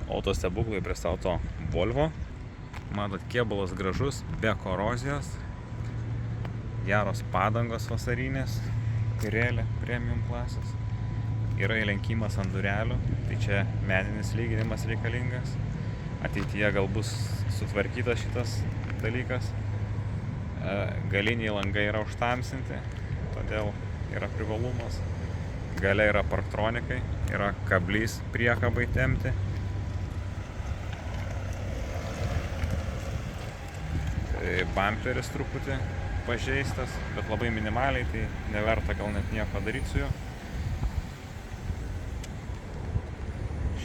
Autostebuklai pristato Volvo. Matot, kėbulas gražus, be korozijos. Geros padangos vasarinės. Pirelė, premium klasės. Yra įlenkimas ant durelių. Tai čia meninis lyginimas reikalingas. Ateityje gal bus sutvarkytas šitas dalykas. Galiniai langai yra užtamsinti, todėl yra privalumas. Gale yra parktronikai, yra kablys priekabai tempti. Bamperis truputį pažeistas, bet labai minimaliai, tai neverta gal net nieko daryti su juo.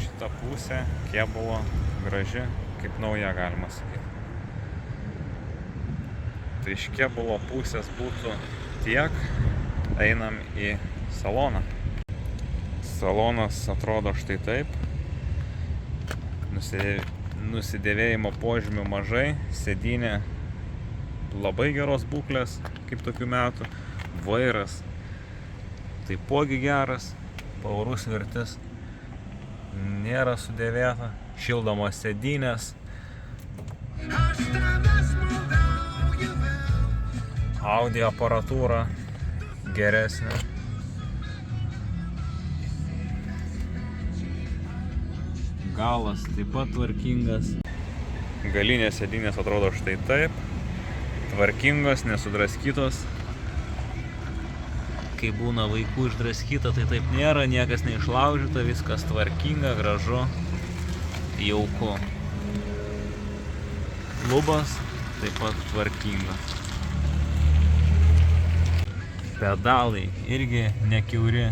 Šita pusė kėbulo graži, kaip nauja galima sakyti. Tai iš kėbulo pusės būtų tiek, einam į saloną. Salonas atrodo štai taip. Nusidėvėjimo požymių mažai, sėdynė labai geros būklės, kaip tokių metų. Vairas taipogi geras, pavarų svirtis nėra sudėvėta, šildomos sėdynės. Audio aparatūra geresnė. Galas taip pat tvarkingas. Galinės sėdynės atrodo štai taip. Tvarkingos, nesudraskytos. Kai būna vaikų išdraskyta, tai taip nėra, niekas neišlaužyta, viskas tvarkinga, gražu, jauku. Lubas taip pat tvarkingas. Pedalai irgi nekiauri.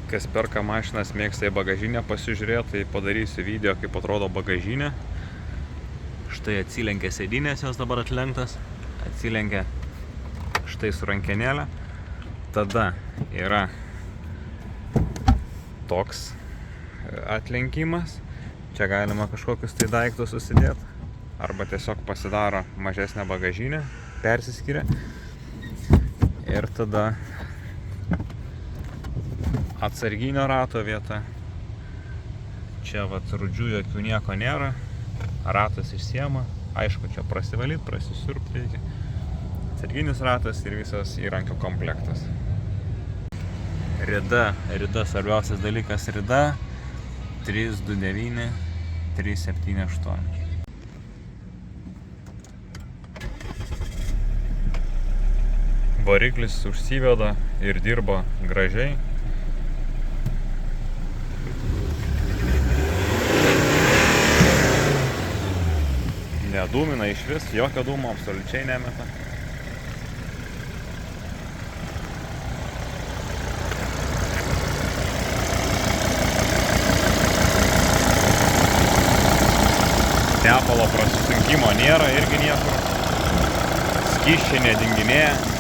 Kas perka mašinas, mėgsta į bagažinę pasižiūrėti, tai padarysiu video, kaip atrodo bagažinė. Štai atsilenkia sėdynės, jos dabar atlenktas. Atsilenkia štai su rankenėlė. Tada yra toks atlenkimas. Čia galima kažkokius tai daiktus susidėti. Arba tiesiog pasidaro mažesnę bagažinę, persiskiria. Ir tada atsarginio rato vieta. Čia vat rūdžių jokių nieko nėra. Ratas išsiema. Aišku, čia prasivalyt, prasisiurbti reikia. Atsarginis ratas ir visas įrankio komplektas. Rida, svarbiausias dalykas rida 329 378. Variklis užsiveda ir dirba gražiai. Nedūmina iš vis, jokio dūmo absoliučiai nemeta. Tepalo prasisunkimo nėra irgi niekur. Skysčiai nedinginėja.